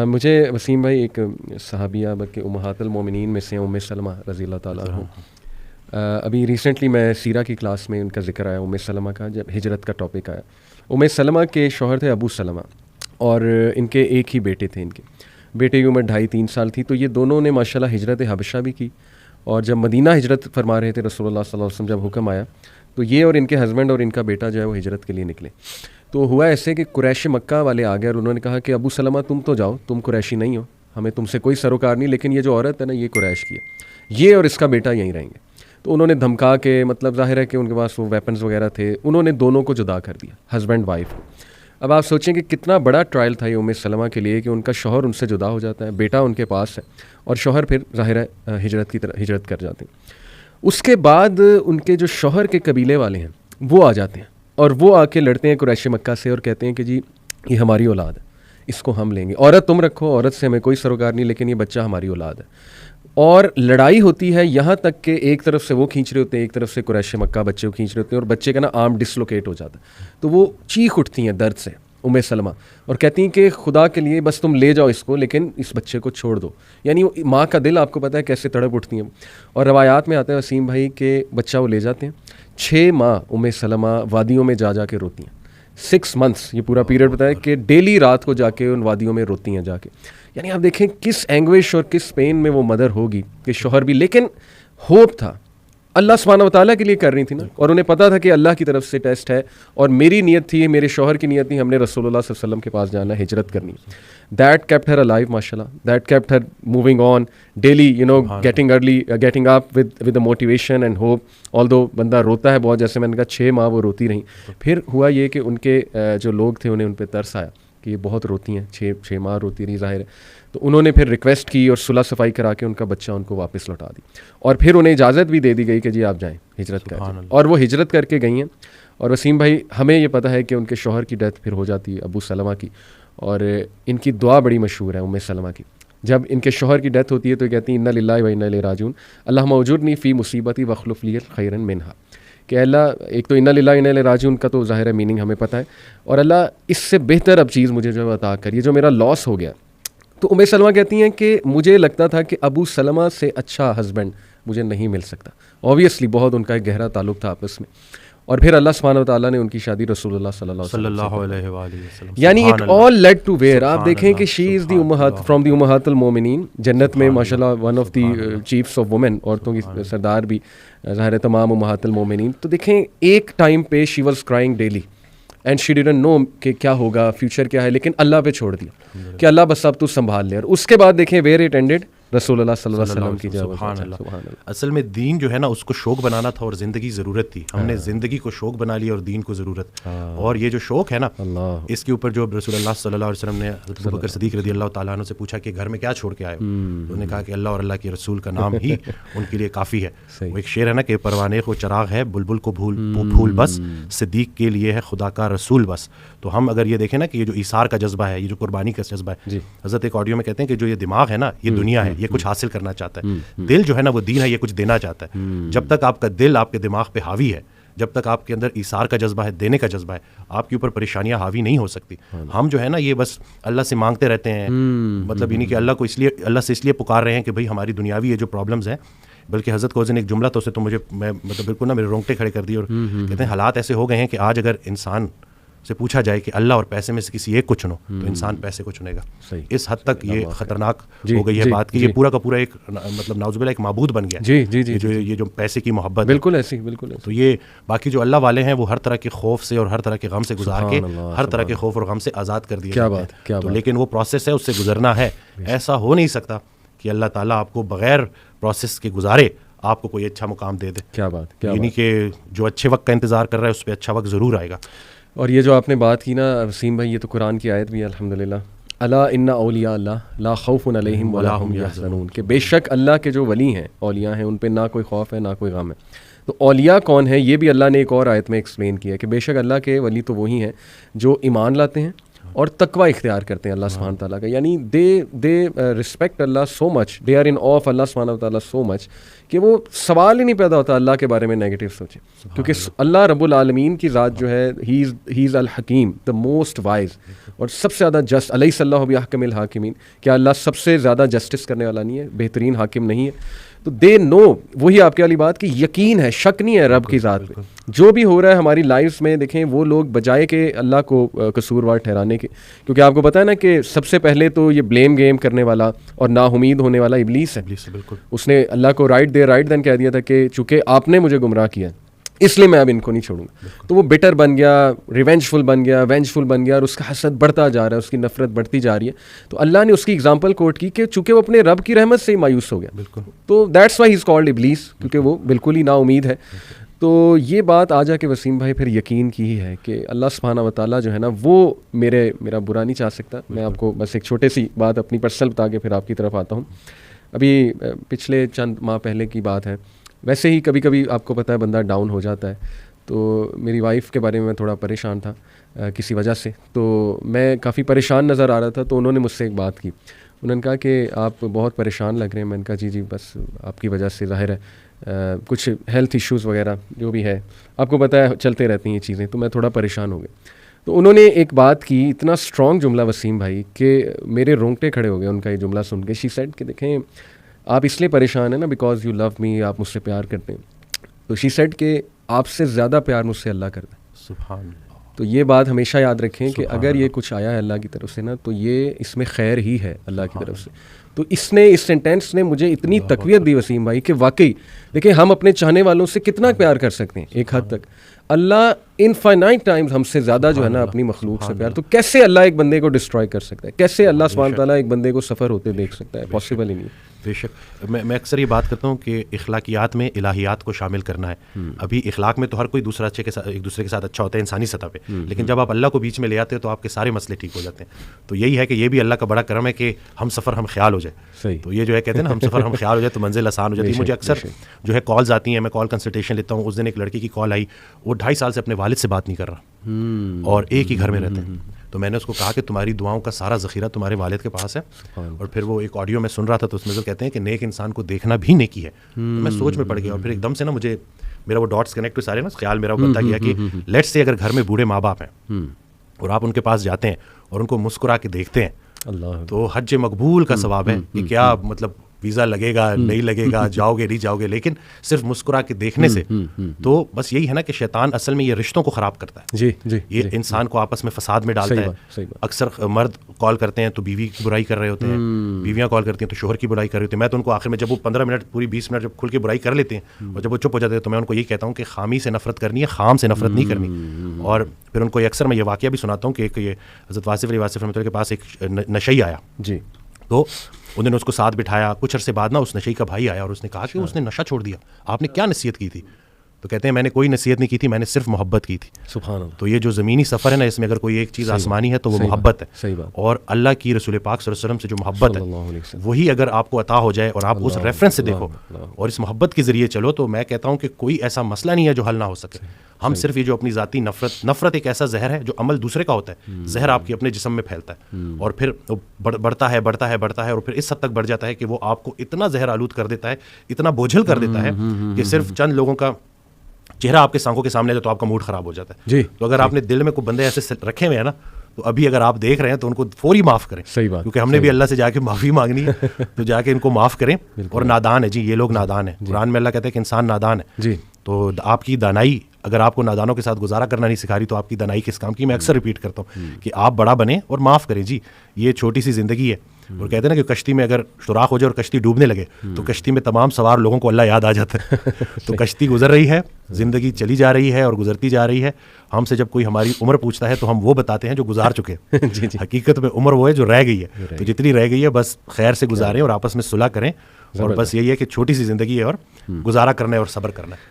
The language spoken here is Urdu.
مجھے وسیم بھائی ایک صحابیہ بلکہ امہات المومنین میں سے ام سلمہ رضی اللہ تعالیٰ عنہ، ابھی ریسنٹلی میں سیرہ کی کلاس میں ان کا ذکر آیا ام سلمہ کا، جب ہجرت کا ٹاپک آیا۔ ام سلمہ کے شوہر تھے ابو سلمہ، اور ان کے ایک ہی بیٹے تھے۔ ان کے بیٹے کی عمر 2.5-3 سال تھی، تو یہ دونوں نے ماشاءاللہ ہجرت حبشہ بھی کی، اور جب مدینہ ہجرت فرما رہے تھے رسول اللہ صلی اللہ علیہ وسلم، جب حکم آیا تو یہ اور ان کے ہسبینڈ اور ان کا بیٹا جو ہے وہ ہجرت کے لیے نکلے۔ تو ہوا ایسے کہ قریش مکہ والے آ گئے اور انہوں نے کہا کہ ابو سلمہ تم تو جاؤ، تم قریشی نہیں ہو، ہمیں تم سے کوئی سروکار نہیں، لیکن یہ جو عورت ہے نا یہ قریش کی ہے، یہ اور اس کا بیٹا یہیں رہیں گے۔ تو انہوں نے دھمکا کے، مطلب ظاہر ہے کہ ان کے پاس وہ ویپنز وغیرہ تھے، انہوں نے دونوں کو جدا کر دیا، ہسبینڈ وائف کو۔ اب آپ سوچیں کہ کتنا بڑا ٹرائل تھا یہ ام سلمہ کے لیے کہ ان کا شوہر ان سے جدا ہو جاتا ہے، بیٹا ان کے پاس ہے، اور شوہر پھر ظاہر ہے ہجرت کر جاتے ہیں۔ اس کے بعد ان کے جو شوہر کے قبیلے والے ہیں وہ آ جاتے ہیں، اور وہ آ کے لڑتے ہیں قریش مکہ سے اور کہتے ہیں کہ جی یہ ہماری اولاد ہے، اس کو ہم لیں گے، عورت تم رکھو، عورت سے ہمیں کوئی سروکار نہیں، لیکن یہ بچہ ہماری اولاد ہے۔ اور لڑائی ہوتی ہے یہاں تک کہ ایک طرف سے وہ کھینچ رہے ہوتے ہیں، ایک طرف سے قریش مکہ بچے کو کھینچ رہے ہوتے ہیں، اور بچے کا نا آرم ڈسلوکیٹ ہو جاتا ہے، تو وہ چیخ اٹھتی ہیں درد سے ام سلمہ، اور کہتی ہیں کہ خدا کے لیے بس تم لے جاؤ اس کو، لیکن اس بچے کو چھوڑ دو۔ یعنی ماں کا دل آپ کو پتہ ہے کیسے تڑپ اٹھتی ہیں۔ اور روایات میں آتا ہے وسیم بھائی کہ بچہ وہ لے جاتے ہیں، 6 ماہ ام سلمہ وادیوں میں جا کے روتی ہیں، 6 months، یہ پورا پیریڈ بتایا کہ ڈیلی رات کو جا کے ان وادیوں میں روتی ہیں جا کے۔ یعنی آپ دیکھیں کس اینگوش اور کس پین میں وہ مدر ہوگی کہ شوہر بھی، لیکن ہوپ تھا، اللہ سبحانہ و تعالیٰ کے لیے کر رہی تھی نا، اور انہیں پتہ تھا کہ اللہ کی طرف سے ٹیسٹ ہے، اور میری نیت تھی، میرے شوہر کی نیت تھی، ہم نے رسول اللہ صلی اللہ علیہ وسلم کے پاس جانا ہے، ہجرت کرنی ہے۔ دیٹ کیپٹ ہر الائیو ماشاءاللہ، that kept her moving on daily, getting up with motivation and hope, all دو بندہ روتا ہے بہت، جیسے میں نے کہا 6 ماہ وہ روتی رہیں۔ پھر ہوا یہ کہ ان کے جو لوگ تھے انہیں ان پہ ترس آیا کہ یہ بہت روتی ہیں، 6 ماہ روتی رہی ظاہر ہے، تو انہوں نے پھر ریکویسٹ کی اور صلح صفائی کرا کے ان کا بچہ ان کو واپس لوٹا دی، اور پھر انہیں اجازت بھی دے دی گئی کہ جی آپ جائیں ہجرت کر کے، اور وہ ہجرت کر کے گئی ہیں۔ اور وسیم بھائی ہمیں یہ پتہ ہے کہ ان کے شوہر کی ڈیتھ پھر ہو جاتی ہے ابو سلمہ کی، اور ان کی دعا بڑی مشہور ہے ام سلمہ کی، جب ان کے شوہر کی ڈیتھ ہوتی ہے تو کہتی ہیں انا للہ و انا الیہ راجعون، اللہم اجرنی فی مصیبتی واخلف لی خیرا منہا، کہ اللہ، ایک تو انا للہ و انا الیہ راجعون کا تو ظاہر ہے میننگ ہمیں پتہ ہے، اور اللہ اس سے بہتر اب چیز مجھے جو عطا کر، یہ جو میرا لاس ہو گیا۔ تو ام سلمہ کہتی ہیں کہ مجھے لگتا تھا کہ ابو سلمہ سے اچھا ہسبینڈ مجھے نہیں مل سکتا، اوبیسلی بہت ان کا ایک گہرا تعلق تھا آپس میں، اور پھر اللہ سبحانہ و تعالیٰ نے ان کی شادی رسول اللہ صلی اللہ علیہ وسلم، یعنی it all led to where, آپ دیکھیں کہ شی از دی امہات فرام دی امہات المومنین، جنت میں ماشاءاللہ one of the chiefs of women, عورتوں کی سردار بھی ظاہر ہے تمام امہات المومنین۔ تو دیکھیں ایک ٹائم پہ she was crying daily and she didn't know کہ کیا ہوگا، فیوچر کیا ہے، لیکن اللہ پہ چھوڑ دیا کہ اللہ بس اب تو سنبھال لے، اور اس کے بعد دیکھیں ویئر اٹ اینڈڈ، رسول اللہ صلی اللہ علیہ وسلم کی جواب۔ سبحان اللہ۔ اصل میں دین جو ہے نا اس کو شوق بنانا تھا اور زندگی ضرورت تھی، ہم نے زندگی کو شوق بنا لیا اور دین کو ضرورت، اور یہ جو شوق ہے نا اس کے اوپر جو رسول اللہ صلی اللہ علیہ وسلم نے حضرت ابوبکر صدیق رضی اللہ تعالیٰ عنہ سے پوچھا کہ گھر میں کیا چھوڑ کے آئے ہو، انہوں نے کہا کہ اللہ اور اللہ کے رسول کا نام ہی ان کے لیے کافی ہے۔ وہ ایک شعر ہے نا کہ پروانے کو چراغ ہے بلبل کو پھول بس، صدیق کے لیے ہے خدا کا رسول بس۔ تو ہم اگر یہ دیکھیں نا کہ یہ جو ایثار کا جذبہ ہے، یہ جو قربانی کا جذبہ ہے، حضرت ایک آڈیو میں کہتے ہیں کہ جو یہ دماغ ہے نا یہ دنیا ہے، یہ کچھ حاصل کرنا چاہتا ہے، دل جو ہے نا وہ دین ہے، یہ کچھ دینا چاہتا ہے۔ جب تک آپ کا دل آپ کے دماغ پہ حاوی ہے، جب تک آپ کے اندر ایثار کا جذبہ ہے، دینے کا جذبہ ہے، آپ کے اوپر پریشانیاں حاوی نہیں ہو سکتی۔ ہم جو ہے نا یہ بس اللہ سے مانگتے رہتے ہیں، مطلب یہ نہیں کہ اللہ سے اس لیے پکار رہے ہیں کہ بھئی ہماری دنیاوی یہ جو پرابلمز ہیں، بلکہ حضرت کو ایک جملہ تو اسے تو مجھے مطلب بالکل نا میرے رونگٹے کھڑے کر دیے، اور کہتے ہیں حالات ایسے ہو گئے ہیں کہ آج اگر انسان سے پوچھا جائے کہ اللہ اور پیسے میں سے کسی ایک کو چنو تو انسان پیسے کو چنے گا۔ اس حد تک یہ خطرناک ہو گئی ہے بات کہ یہ پورا کا پورا ایک مطلب نعوذ باللہ ایک معبود بن گیا، یہ جو پیسے کی محبت، بالکل ایسی، بالکل۔ تو یہ باقی جو اللہ والے ہیں وہ ہر طرح کے خوف سے اور ہر طرح کے غم سے گزار کے ہر طرح کے خوف اور غم سے آزاد کر دیا ہے، لیکن وہ پروسیس ہے، اس سے گزرنا ہے۔ ایسا ہو نہیں سکتا کہ اللہ تعالیٰ آپ کو بغیر پروسیس کے گزارے آپ کو کوئی اچھا مقام دے دے۔ کیا بات، یعنی کہ جو اچھے وقت کا انتظار کر رہا ہے اس پہ اچھا وقت ضرور آئے گا۔ اور یہ جو آپ نے بات کی نا وسیم بھائی، یہ تو قرآن کی آیت بھی ہے الحمدللہ، الا ان اولیاء اللہ لا خوف علیہم ولا هم یحزنون، کہ بے شک اللہ کے جو ولی ہیں، اولیاء ہیں، ان پہ نہ کوئی خوف ہے نہ کوئی غم ہے۔ تو اولیاء کون ہیں یہ بھی اللہ نے ایک اور آیت میں ایکسپلین کیا ہے کہ بے شک اللہ کے ولی تو وہی ہیں جو ایمان لاتے ہیں اور تقوی اختیار کرتے ہیں اللہ سبحانہ تعالیٰ کا. یعنی they respect Allah so much, they are in awe of Allah سبحانہ تعالیٰ سو مچ کہ وہ سوال ہی نہیں پیدا ہوتا اللہ کے بارے میں نیگیٹو سوچے, کیونکہ اللہ رب العالمین کی ذات جو ہے ہی از الحکیم, دا موسٹ وائز, اور سب سے زیادہ جسٹ. الیس اللہ بأحکم الحاکمین, کیا اللہ سب سے زیادہ جسٹس کرنے والا نہیں ہے, بہترین حاکم نہیں ہے؟ تو دے نو, وہی آپ کی والی بات کہ یقین ہے, شک نہیں ہے رب کی ذات پہ. جو بھی ہو رہا ہے ہماری لائف میں دیکھیں, وہ لوگ بجائے کہ اللہ کو قصوروار ٹھہرانے کے, کیونکہ آپ کو پتہ ہے نا کہ سب سے پہلے تو یہ بلیم گیم کرنے والا اور نا امید ہونے والا ابلیس ہے. اس نے اللہ کو رائٹ دین کہہ دیا تھا کہ چونکہ آپ نے مجھے گمراہ کیا اس لیے میں اب ان کو نہیں چھوڑوں گا. تو وہ بٹر بن گیا, ریونجفل بن گیا, وینجفل بن گیا, اور اس کا حسد بڑھتا جا رہا ہے, اس کی نفرت بڑھتی جا رہی ہے. تو اللہ نے اس کی ایگزامپل کوٹ کی کہ چونکہ وہ اپنے رب کی رحمت سے ہی مایوس ہو گیا, تو that's why he is called ابلیس, کیونکہ وہ بالکل ہی نا امید ہے. تو یہ بات آ جا کے وسیم بھائی پھر یقین کی ہی ہے کہ اللہ سبحانہ و تعالیٰ جو ہے نا وہ میرا برا نہیں چاہ سکتا. میں آپ کو بس ایک چھوٹے سی بات اپنی پرسنل بتا کے پھر آپ کی طرف آتا ہوں. ابھی پچھلے چند ماہ پہلے کی بات ہے, ویسے ہی کبھی کبھی آپ کو پتہ ہے بندہ ڈاؤن ہو جاتا ہے. تو میری وائف کے بارے میں تھوڑا پریشان تھا کسی وجہ سے, تو میں کافی پریشان نظر آ رہا تھا. تو انہوں نے مجھ سے ایک بات کی, انہوں نے کہا کہ آپ بہت پریشان لگ رہے ہیں. میں نے کہا جی بس آپ کی وجہ سے ظاہر ہے کچھ ہیلتھ ایشوز وغیرہ جو بھی ہے, آپ کو پتہ ہے چلتے رہتی ہیں یہ چیزیں, تو میں تھوڑا پریشان ہو گیا. تو انہوں نے ایک بات کی, اتنا اسٹرانگ جملہ وسیم بھائی کہ میرے رونگٹے کھڑے ہو گئے ان کا یہ جملہ سن کے. شی سیڈ کہ دیکھیں آپ اس لیے پریشان ہیں نا بیکاز یو لو می, آپ مجھ سے پیار کرتے ہیں. تو شی سیڈ کہ آپ سے زیادہ پیار مجھ سے اللہ کرتا ہے. سبحان اللہ. تو یہ بات ہمیشہ یاد رکھیں کہ اگر یہ کچھ آیا ہے اللہ کی طرف سے نا, تو یہ اس میں خیر ہی ہے اللہ کی طرف سے. تو اس سینٹینس نے مجھے اتنی تقویت دی وسیم بھائی کہ واقعی دیکھیں ہم اپنے چاہنے والوں سے کتنا پیار کر سکتے ہیں ایک حد تک, اللہ انفائنائٹ ٹائمز ہم سے زیادہ جو ہے نا اپنی مخلوق سے پیار. تو کیسے اللہ ایک بندے کو ڈسٹرائے کر سکتا ہے, کیسے اللہ سبحانہ تعالیٰ ایک بندے کو سفر ہوتے دیکھ سکتا ہے؟ پاسبل ہی نہیں. بے شک میں اکثر یہ بات کرتا ہوں کہ اخلاقیات میں الہیات کو شامل کرنا ہے. ابھی اخلاق میں تو ہر کوئی ایک دوسرے کے ساتھ اچھا ہوتا ہے انسانی سطح پہ, لیکن جب آپ اللہ کو بیچ میں لے آتے ہو تو آپ کے سارے مسئلے ٹھیک ہو جاتے ہیں. تو یہی ہے کہ یہ بھی اللہ کا بڑا کرم ہے کہ ہم سفر ہم خیال ہو جائے. تو یہ جو ہے کہتے ہیں نا ہم سفر ہم خیال ہو جائے تو منزل آسان ہو جاتی ہے. مجھے اکثر جو ہے کالز آتی ہیں, میں کال کنسلٹیشن لیتا ہوں. اس دن ایک لڑکی کی کال آئی, وہ 2.5 سال سے اپنے والد سے بات نہیں کر رہا اور ایک ہی گھر میں رہتے ہیں. تو میں نے اس کو کہا کہ تمہاری دعاؤں کا سارا ذخیرہ تمہارے والد کے پاس ہے. اور پھر وہ ایک آڈیو میں سن رہا تھا تو اس میں جو کہتے ہیں کہ نیک انسان کو دیکھنا بھی نیکی ہے. تو میں سوچ میں پڑ گیا اور پھر ایک دم سے نا مجھے میرا وہ ڈاٹس کنیکٹ سارے نا خیال میرا بنتا گیا کہ لیٹس سے اگر گھر میں بوڑھے ماں باپ ہیں اور آپ ان کے پاس جاتے ہیں اور ان کو مسکرا کے دیکھتے ہیں تو حج مقبول کا ثواب ہے. کہ کیا مطلب ویزا لگے گا نہیں لگے گا, جاؤ گے نہیں جاؤ گے, لیکن صرف مسکرا کے دیکھنے سے. تو بس یہی ہے نا کہ شیطان اصل میں یہ رشتوں کو خراب کرتا ہے. یہ انسان کو آپس میں فساد میں ڈالتا ہے. اکثر مرد کال کرتے ہیں تو بیوی کی برائی کر رہے ہوتے ہیں, بیویاں کال کرتی ہیں تو شوہر کی برائی کر رہے ہوتے ہیں. میں تو ان کو آخر میں جب وہ 15 منٹ پوری 20 منٹ جب کھل کے برائی کر لیتے ہیں اور جب وہ چپ ہو جاتے ہیں تو میں ان کو یہی کہتا ہوں کہ خامی سے نفرت کرنی ہے, خام سے نفرت نہیں کرنی. اور پھر ان کو اکثر میں یہ واقعہ بھی سناتا ہوں کہ ایک یہ حضرت واصف علی واصف رحمۃ اللہ کے پاس ایک نشئی آیا. تو انہوں نے اس کو ساتھ بٹھایا. کچھ عرصے بعد نا اس نشئی کا بھائی آیا اور اس نے کہا کہ اس نے نشہ چھوڑ دیا, آپ نے کیا نصیحت کی تھی؟ تو کہتے ہیں میں نے کوئی نصیحت نہیں کی تھی, میں نے صرف محبت کی تھی. سبحان اللہ. تو یہ جو زمینی سفر ہے نا, اس میں اگر کوئی ایک چیز آسمانی ہے تو وہ محبت ہے. صحیح بات. اور اللہ کی رسول پاک صلی اللہ علیہ وسلم سے جو محبت ہے وہی اگر آپ کو عطا ہو جائے اور آپ اس ریفرنس سے دیکھو اور اس محبت کے ذریعے چلو, تو میں کہتا ہوں کہ کوئی ایسا مسئلہ نہیں ہے جو حل نہ ہو سکے. ہم صرف یہ جو اپنی ذاتی نفرت ایک ایسا زہر ہے جو عمل دوسرے کا ہوتا ہے, زہر آپ کے اپنے جسم میں پھیلتا ہے اور پھر بڑھتا ہے اور پھر اس حد تک بڑھ جاتا ہے کہ وہ آپ کو اتنا زہر آلود کر دیتا ہے, اتنا بوجھل کر دیتا ہے کہ صرف چند لوگوں کا چہرہ آپ کے آنکھوں کے سامنے ہے تو آپ کا موڈ خراب ہو جاتا ہے. تو اگر آپ نے دل میں کوئی بندے ایسے رکھے ہوئے ہیں نا, تو ابھی اگر آپ دیکھ رہے ہیں تو ان کو فوری معاف کریں. صحیح بات. کیونکہ ہم نے بھی اللہ سے جا کے معافی مانگنی ہے, تو جا کے ان کو معاف کریں. اور نادان ہے یہ لوگ نادان ہیں. قرآن میں اللہ کہتا ہے کہ انسان نادان ہے. تو آپ کی دانائی اگر آپ کو نادانوں کے ساتھ گزارا کرنا نہیں سکھا رہی تو آپ کی دانائی کس کام کی. میں اکثر ریپیٹ کرتا ہوں کہ آپ بڑا بنیں اور معاف کریں. یہ چھوٹی سی زندگی ہے. اور کہتے ہیں نا کہ کشتی میں اگر سوراخ ہو جائے اور کشتی ڈوبنے لگے تو کشتی میں تمام سوار لوگوں کو اللہ یاد آ جاتا ہے. تو کشتی گزر رہی ہے, زندگی چلی جا رہی ہے اور گزرتی جا رہی ہے. ہم سے جب کوئی ہماری عمر پوچھتا ہے تو ہم وہ بتاتے ہیں جو گزار چکے. حقیقت میں عمر وہ ہے جو رہ گئی ہے. تو جتنی رہ گئی ہے بس خیر سے گزاریں اور آپس میں صلح کریں. اور بس یہی ہے کہ چھوٹی سی زندگی ہے اور گزارا کرنا ہے اور صبر کرنا ہے.